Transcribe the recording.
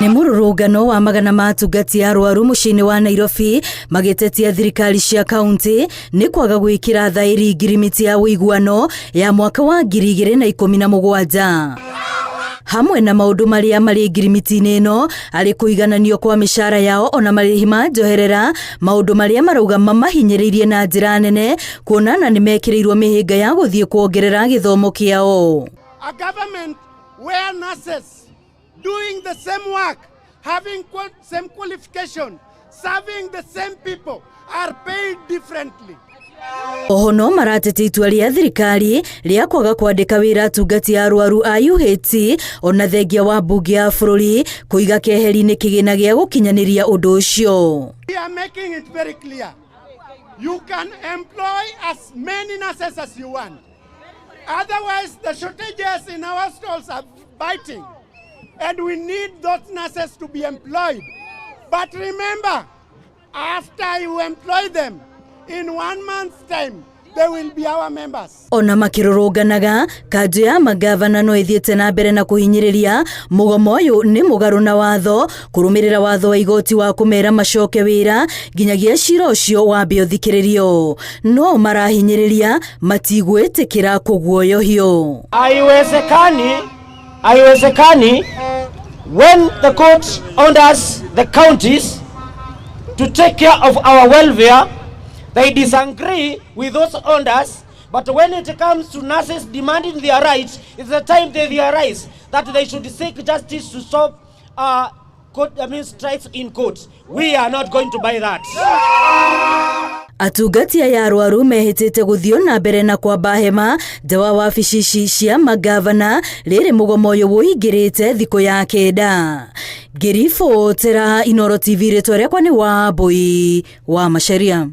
Nĩ mũrũrũngano wa magana ma atungati a arwaru mũciĩ-inĩ wa Nairobi magĩtetia thirikari cia kaunti nĩ kwaga gwĩkĩra thaĩri ngirimiti ya ũiguano ya mwaka wa 2017 hamwe na maũndũ marĩa marĩ ngirimiti-inĩ ĩno arĩ kũigananio kwa mĩcara yao ona marĩhi ma njoherera, maũndũ marĩa marauga mamahinyĩrĩirie na njĩra nene kuonana nĩ mekĩrĩirwo mĩhĩnga ya gũthiĩ kuongerera gĩthomo kĩao. A government where nurses doing the same work, having same qualification, serving the same people are paid differently. Oho no maratete itua rĩa thirikari rĩa kwaga kwandĩka wĩra atungati a arwaru a UHC ona thengia wa mbunge ya bũrũri kũiga keheri-inĩ kĩgĩna gĩa gũkinyanĩria ũndũ ũcio. We are making it very clear. You can employ as many nurses as you want. Otherwise the shortages in our hospitals are biting. And we need those nurses to be employed. But remember, after you employ them, in 1 month's time, they will be our members. Ona makĩrũrũnganaga kanjũ ya magavana no ĩthiĩte na mbere na kũhinyĩrĩria mũgomo ũyũ nĩ mũgarũ na watho kũrũmĩrĩra watho wa igoti wa kũmera macoke wĩra nginyagia cira ũcio wambe ũthikĩrĩrio. No marahinyĩrĩria matigwĩtĩkĩra kũguoyohio. Haiwezekani when the court orders the counties to take care of our welfare, they disagree with those orders, but when it comes to nurses demanding their rights, it's the time they realize that they should seek justice to stop strikes in court. We are not going to buy that. Atungati aya arwaru mehĩtĩte gũthio na mbere na kwamba hema nja wa wabici cia magavana rĩrĩ mũgomo ũyũ wũingĩrĩte thikũ ya 9. Ngĩribotera Inooro TV, rĩtwa rĩakwa nĩ Wambui wa Macharia.